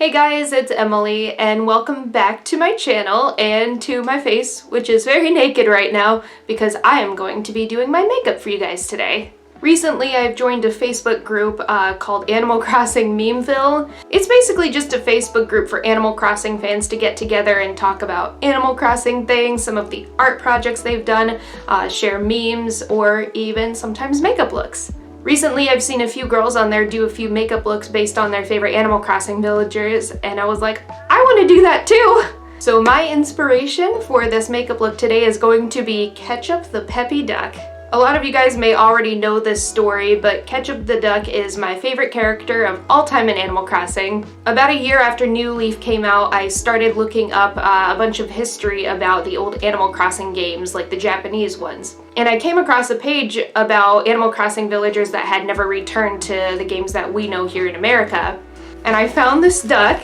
Hey guys, it's Emily and welcome back to my channel and to my face, which is very naked right now because I am going to be doing my makeup for you guys today. Recently, I've joined a Facebook group called Animal Crossing Memeville. It's basically just a Facebook group for Animal Crossing fans to get together and talk about Animal Crossing things, some of the art projects they've done, share memes, or even sometimes makeup looks. Recently, I've seen a few girls on there do a few makeup looks based on their favorite Animal Crossing villagers, and I was like, I want to do that too! So my inspiration for this makeup look today is going to be Ketchup the Peppy Duck. A lot of you guys may already know this story, but Ketchup the Duck is my favorite character of all time in Animal Crossing. About a year after New Leaf came out, I started looking up a bunch of history about the old Animal Crossing games, like the Japanese ones. And I came across a page about Animal Crossing villagers that had never returned to the games that we know here in America. And I found this duck,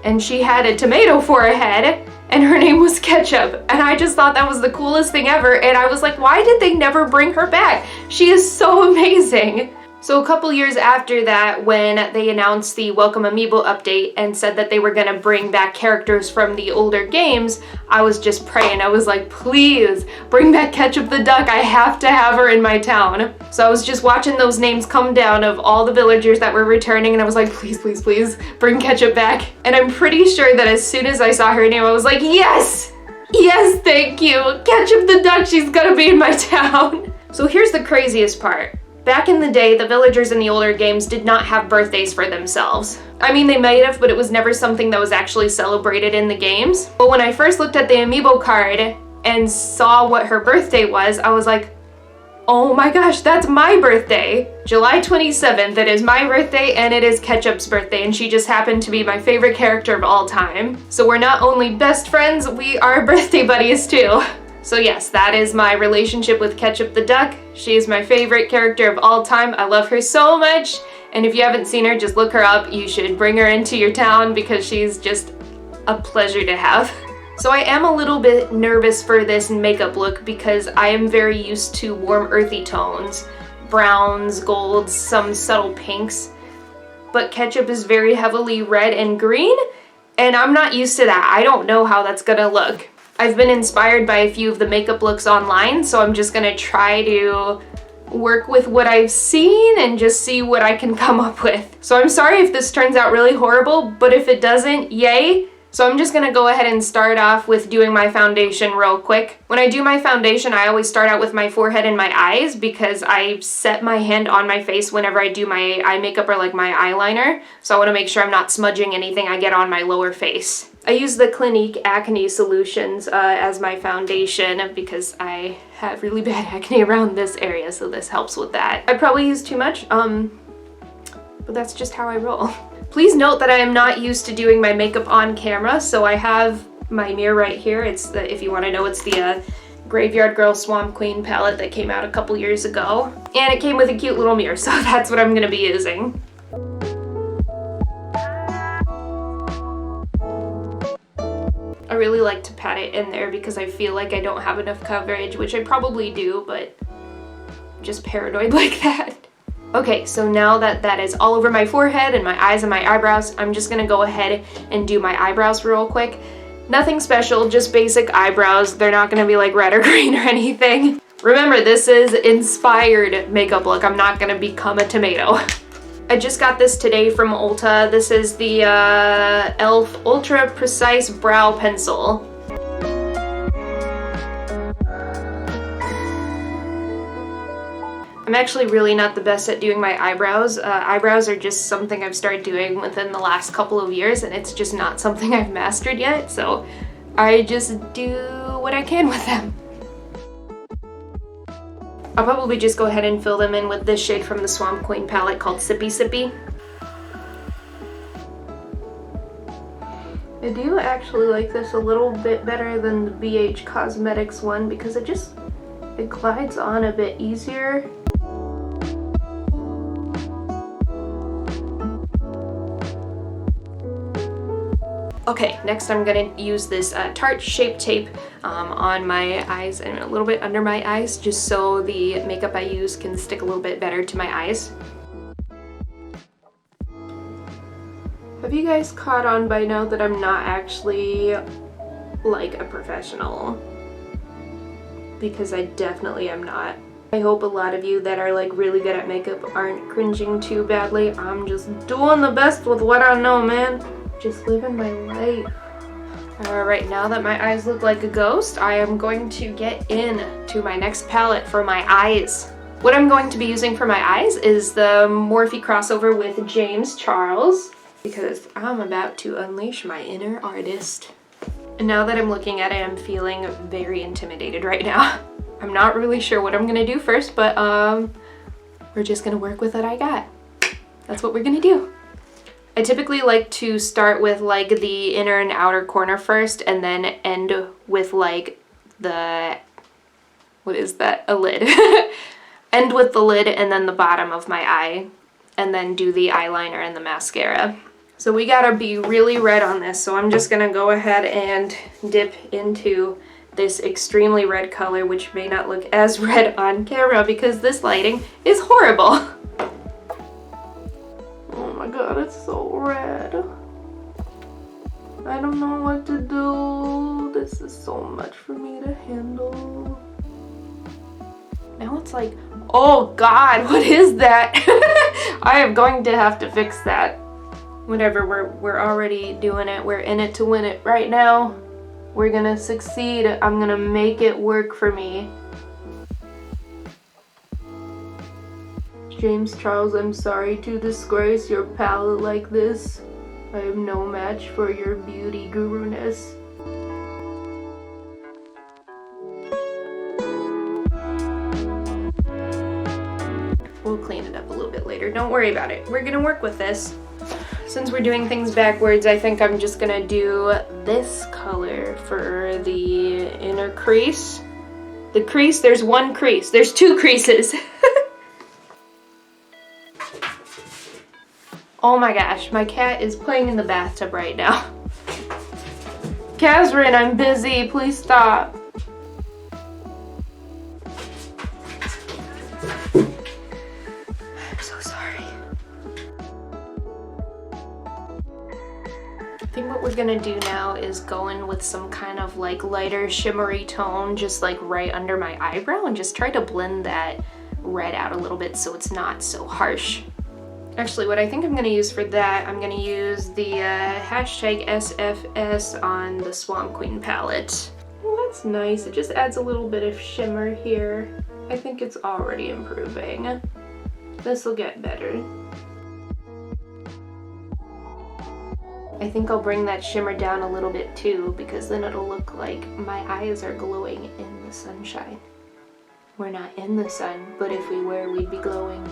and she had a tomato for a head, and her name was Ketchup, and I just thought that was the coolest thing ever, and I was like, why did they never bring her back? She is so amazing. So a couple years after that, when they announced the Welcome Amiibo update and said that they were gonna bring back characters from the older games, I was just praying. I was like, please, bring back Ketchup the Duck. I have to have her in my town. So I was just watching those names come down of all the villagers that were returning, and I was like, please, please, please, bring Ketchup back. And I'm pretty sure that as soon as I saw her name, I was like, yes! Yes, thank you! Ketchup the Duck, she's gonna be in my town. So here's the craziest part. Back in the day, the villagers in the older games did not have birthdays for themselves. I mean, they might have, but it was never something that was actually celebrated in the games. But when I first looked at the Amiibo card and saw what her birthday was, I was like, oh my gosh, that's my birthday! July 27th, it is my birthday and it is Ketchup's birthday, and she just happened to be my favorite character of all time. So we're not only best friends, we are birthday buddies too. So yes, that is my relationship with Ketchup the Duck. She is my favorite character of all time. I love her so much. And if you haven't seen her, just look her up. You should bring her into your town because she's just a pleasure to have. So I am a little bit nervous for this makeup look because I am very used to warm earthy tones. Browns, golds, some subtle pinks. But Ketchup is very heavily red and green, and I'm not used to that. I don't know how that's gonna look. I've been inspired by a few of the makeup looks online, so I'm just gonna try to work with what I've seen and just see what I can come up with. So I'm sorry if this turns out really horrible, but if it doesn't, yay! So I'm just gonna go ahead and start off with doing my foundation real quick. When I do my foundation, I always start out with my forehead and my eyes because I set my hand on my face whenever I do my eye makeup or like my eyeliner. So I wanna make sure I'm not smudging anything I get on my lower face. I use the Clinique Acne Solutions as my foundation because I have really bad acne around this area, so this helps with that. I probably use too much, but that's just how I roll. Please note that I am not used to doing my makeup on camera, so I have my mirror right here. It's the, if you want to know, it's the Graveyard Girl Swamp Queen palette that came out a couple years ago. And it came with a cute little mirror, so that's what I'm going to be using. I really like to pat it in there because I feel like I don't have enough coverage, which I probably do, but I'm just paranoid like that. Okay, so now that that is all over my forehead and my eyes and my eyebrows, I'm just gonna go ahead and do my eyebrows real quick. Nothing special, just basic eyebrows. They're not gonna be like red or green or anything. Remember, this is inspired makeup look. I'm not gonna become a tomato. I just got this today from Ulta. This is the e.l.f. Ultra Precise Brow Pencil. I'm actually really not the best at doing my eyebrows. Eyebrows are just something I've started doing within the last couple of years, and it's just not something I've mastered yet, so I just do what I can with them. I'll probably just go ahead and fill them in with this shade from the Swamp Queen palette called Sippy Sippy. I do actually like this a little bit better than the BH Cosmetics one because it glides on a bit easier. Okay, next I'm gonna use this Tarte Shape Tape on my eyes and a little bit under my eyes, just so the makeup I use can stick a little bit better to my eyes. I Have you guys caught on by now that I'm not actually like a professional? Because I definitely am not. I hope a lot of you that are like really good at makeup aren't cringing too badly. I'm just doing the best with what I know, man. Just living my life. Alright, now that my eyes look like a ghost, I am going to get into my next palette for my eyes. What I'm going to be using for my eyes is the Morphe crossover with James Charles, because I'm about to unleash my inner artist. And now that I'm looking at it, I'm feeling very intimidated right now. I'm not really sure what I'm gonna do first, but we're just gonna work with what I got. That's what we're gonna do. I typically like to start with like the inner and outer corner first and then end with like the, what is that, a lid. End with the lid and then the bottom of my eye and then do the eyeliner and the mascara. So we gotta be really red on this, so I'm just gonna go ahead and dip into this extremely red color, which may not look as red on camera because this lighting is horrible. Oh my god, it's so red. I don't know what to do. This is so much for me to handle. Now it's like, oh god, what is that? I am going to have to fix that. Whatever, we're already doing it. We're in it to win it right now. We're gonna succeed. I'm gonna make it work for me. James Charles, I'm sorry to disgrace your palette like this. I am no match for your beauty guru-ness. We'll clean it up a little bit later. Don't worry about it. We're gonna work with this. Since we're doing things backwards, I think I'm just gonna do this color for the inner crease. The crease, there's one crease. There's two creases. Oh my gosh, my cat is playing in the bathtub right now. Catherine, I'm busy. Please stop. I'm so sorry. I think what we're gonna do now is go in with some kind of like lighter shimmery tone just like right under my eyebrow and just try to blend that red out a little bit so it's not so harsh. Actually, what I think I'm going to use for that, I'm going to use the hashtag SFS on the Swamp Queen palette. Well, that's nice. It just adds a little bit of shimmer here. I think it's already improving. This will get better. I think I'll bring that shimmer down a little bit too, because then it'll look like my eyes are glowing in the sunshine. We're not in the sun, but if we were, we'd be glowing.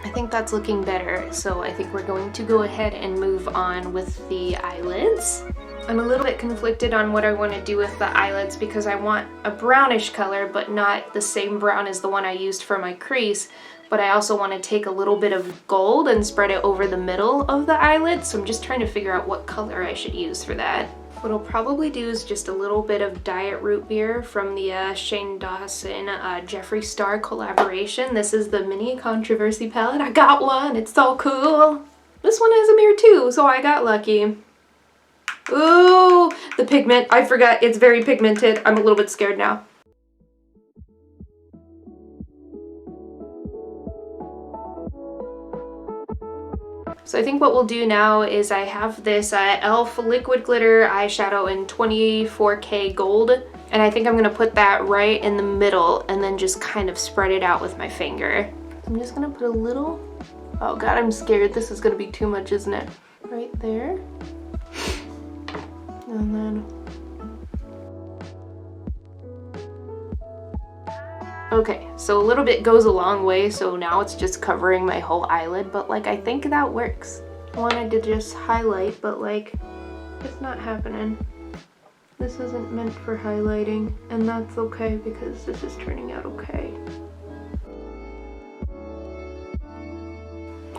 I think that's looking better, so I think we're going to go ahead and move on with the eyelids. I'm a little bit conflicted on what I want to do with the eyelids because I want a brownish color, but not the same brown as the one I used for my crease, but I also want to take a little bit of gold and spread it over the middle of the eyelid, so I'm just trying to figure out what color I should use for that. What I'll probably do is just a little bit of Diet Root Beer from the Shane Dawson Jeffree Star collaboration. This is the Mini Controversy palette. I got one, it's so cool. This one has a mirror too, so I got lucky. Ooh, the pigment, I forgot, it's very pigmented. I'm a little bit scared now. So I think what we'll do now is I have this e.l.f. liquid glitter eyeshadow in 24K gold, and I think I'm gonna put that right in the middle and then just kind of spread it out with my finger. I'm just gonna put a little, oh god, I'm scared. This is gonna be too much, isn't it? Right there. And then, okay, so a little bit goes a long way, so now it's just covering my whole eyelid, but like I think that works. I wanted to just highlight, but like it's not happening. This isn't meant for highlighting, and that's okay because this is turning out okay.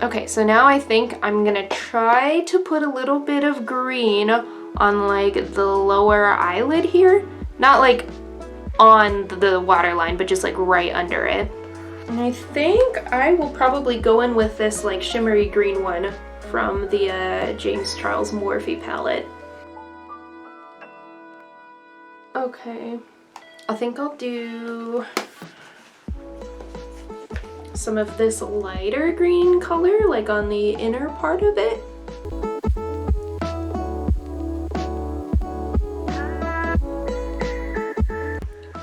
Okay, so now I think I'm gonna try to put a little bit of green on like the lower eyelid here. Not like on the waterline, but just like right under it. And I think I will probably go in with this like shimmery green one from the James Charles Morphe palette. Okay, I think I'll do some of this lighter green color, like on the inner part of it.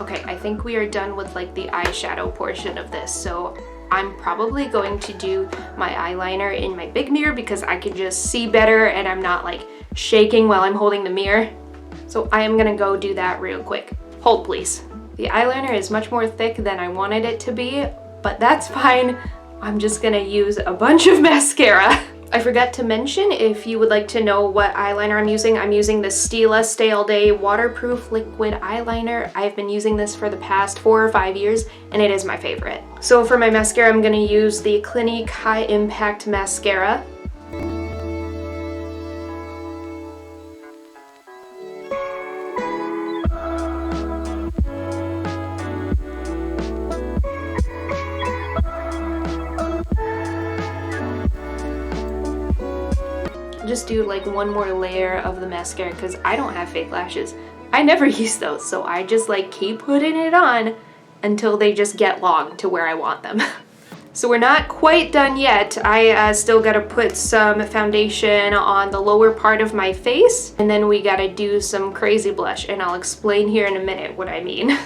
Okay, I think we are done with like the eyeshadow portion of this, so I'm probably going to do my eyeliner in my big mirror because I can just see better and I'm not like shaking while I'm holding the mirror. So I am gonna go do that real quick. Hold please. The eyeliner is much more thick than I wanted it to be, but that's fine. I'm just gonna use a bunch of mascara. I forgot to mention, if you would like to know what eyeliner I'm using the Stila Stay All Day Waterproof Liquid Eyeliner. I've been using this for the past 4 or 5 years, and it is my favorite. So for my mascara, I'm gonna use the Clinique High Impact Mascara. Just do like one more layer of the mascara because I don't have fake lashes. I never use those, so I just like keep putting it on until they just get long to where I want them. So we're not quite done yet. I still gotta put some foundation on the lower part of my face, and then we gotta do some crazy blush, and I'll explain here in a minute what I mean.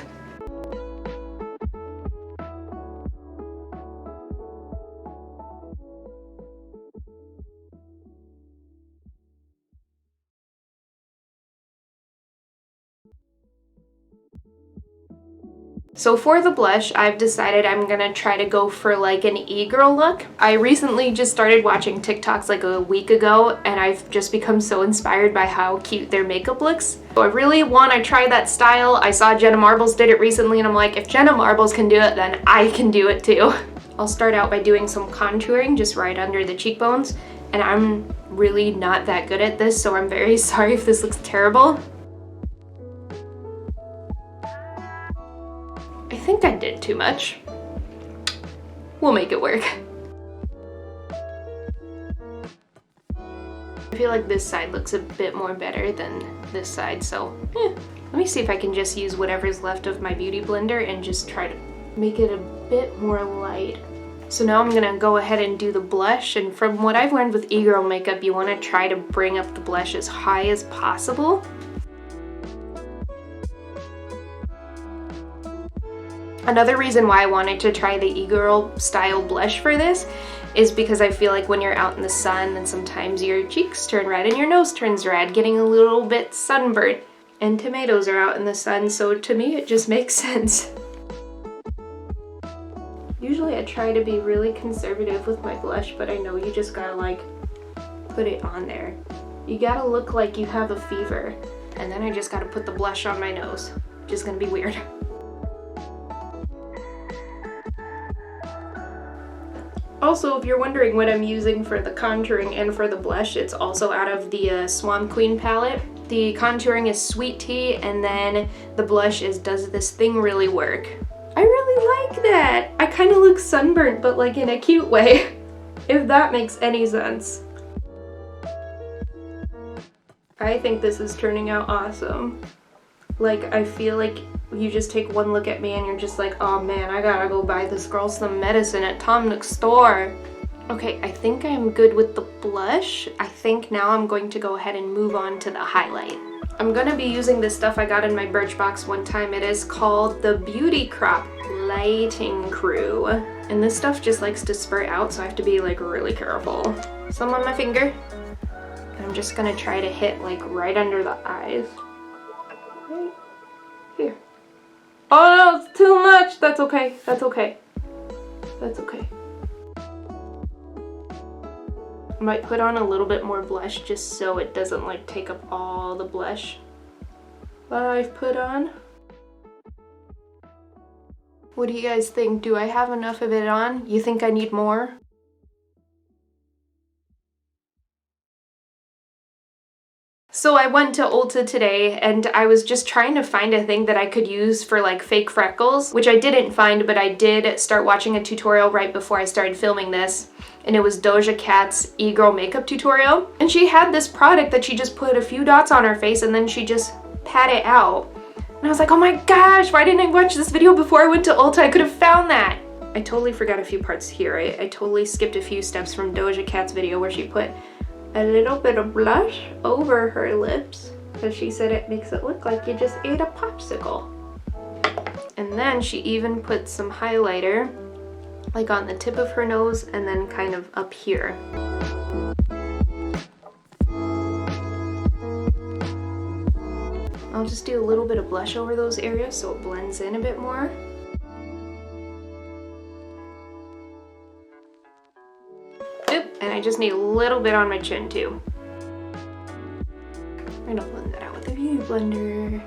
So for the blush, I've decided I'm gonna try to go for like an e-girl look. I recently just started watching TikToks like a week ago, and I've just become so inspired by how cute their makeup looks. So I really want to try that style. I saw Jenna Marbles did it recently, and I'm like, if Jenna Marbles can do it, then I can do it too. I'll start out by doing some contouring just right under the cheekbones, and I'm really not that good at this, so I'm very sorry if this looks terrible. I think I did too much. We'll make it work. I feel like this side looks a bit more better than this side, so let me see if I can just use whatever's left of my beauty blender and just try to make it a bit more light. So now I'm gonna go ahead and do the blush, and from what I've learned with e-girl makeup, you wanna try to bring up the blush as high as possible. Another reason why I wanted to try the e-girl style blush for this is because I feel like when you're out in the sun, then sometimes your cheeks turn red and your nose turns red, getting a little bit sunburnt. And tomatoes are out in the sun, so to me it just makes sense. Usually I try to be really conservative with my blush, but I know you just gotta like put it on there. You gotta look like you have a fever. And then I just gotta put the blush on my nose, which is gonna be weird. Also, if you're wondering what I'm using for the contouring and for the blush, it's also out of the Swamp Queen palette. The contouring is Sweet Tea, and then the blush is Does This Thing Really Work? I really like that! I kind of look sunburnt, but like in a cute way, if that makes any sense. I think this is turning out awesome. Like, I feel like you just take one look at me and you're just like, oh man, I gotta go buy this girl some medicine at Tom Nook's store. Okay, I think I'm good with the blush. I think now I'm going to go ahead and move on to the highlight. I'm gonna be using this stuff I got in my Birchbox one time. It is called the Beauty Crop Lighting Crew. And this stuff just likes to spurt out, so I have to be like really careful. Some on my finger. And I'm just gonna try to hit like right under the eyes. Right here. Oh no, it's too much. That's okay. That's okay. That's okay. I might put on a little bit more blush just so it doesn't like take up all the blush that I've put on. What do you guys think? Do I have enough of it on? You think I need more? So I went to Ulta today and I was just trying to find a thing that I could use for like fake freckles, which I didn't find, but I did start watching a tutorial right before I started filming this. And it was Doja Cat's e-girl makeup tutorial. And she had this product that she just put a few dots on her face and then she just pat it out. And I was like, oh my gosh, why didn't I watch this video before I went to Ulta? I could have found that. I totally forgot a few parts here. I totally skipped a few steps from Doja Cat's video where she put a little bit of blush over her lips because she said it makes it look like you just ate a popsicle. And then she even put some highlighter like on the tip of her nose and then kind of up here. I'll just do a little bit of blush over those areas so it blends in a bit more. And I just need a little bit on my chin too. I'm gonna blend that out with a beauty blender.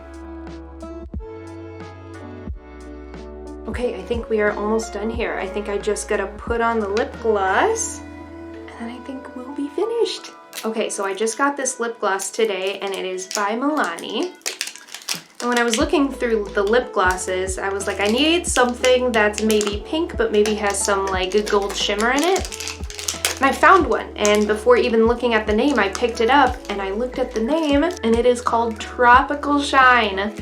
Okay, I think we are almost done here. I think I just gotta put on the lip gloss and then I think we'll be finished. Okay, so I just got this lip gloss today and it is by Emilee. And when I was looking through the lip glosses, I was like, I need something that's maybe pink but maybe has some like gold shimmer in it. And I found one, and before even looking at the name, I picked it up and I looked at the name and it is called Tropical Shine.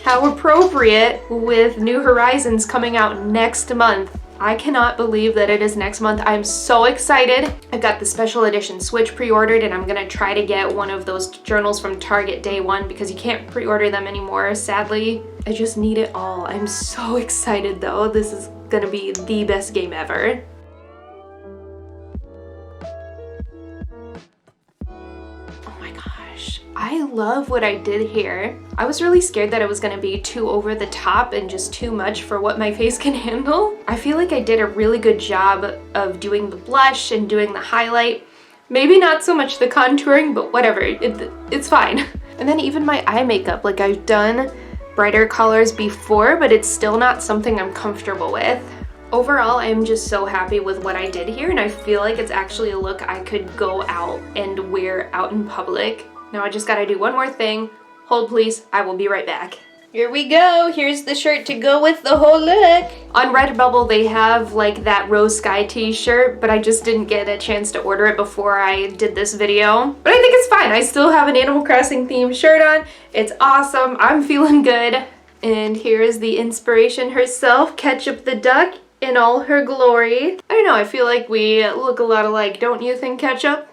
How appropriate with New Horizons coming out next month. I cannot believe that it is next month. I'm so excited. I got the special edition Switch pre-ordered and I'm gonna try to get one of those journals from Target day one because you can't pre-order them anymore, sadly. I just need it all. I'm so excited though. This is gonna be the best game ever. I love what I did here. I was really scared that it was gonna be too over the top and just too much for what my face can handle. I feel like I did a really good job of doing the blush and doing the highlight. Maybe not so much the contouring, but whatever, it's fine. And then even my eye makeup, like I've done brighter colors before, but it's still not something I'm comfortable with. Overall, I'm just so happy with what I did here and I feel like it's actually a look I could go out and wear out in public. Now I just gotta do one more thing. Hold please, I will be right back. Here we go, here's the shirt to go with the whole look. On Redbubble they have like that Rose Sky t-shirt, but I just didn't get a chance to order it before I did this video. But I think it's fine, I still have an Animal Crossing themed shirt on. It's awesome, I'm feeling good. And here is the inspiration herself, Ketchup the duck in all her glory. I don't know, I feel like we look a lot alike, don't you think, Ketchup?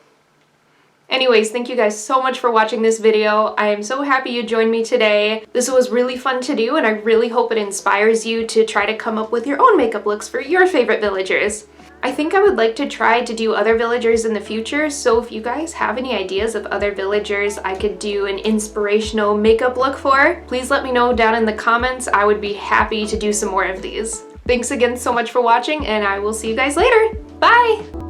Anyways, thank you guys so much for watching this video. I am so happy you joined me today. This was really fun to do and I really hope it inspires you to try to come up with your own makeup looks for your favorite villagers. I think I would like to try to do other villagers in the future, so if you guys have any ideas of other villagers I could do an inspirational makeup look for, please let me know down in the comments. I would be happy to do some more of these. Thanks again so much for watching and I will see you guys later. Bye!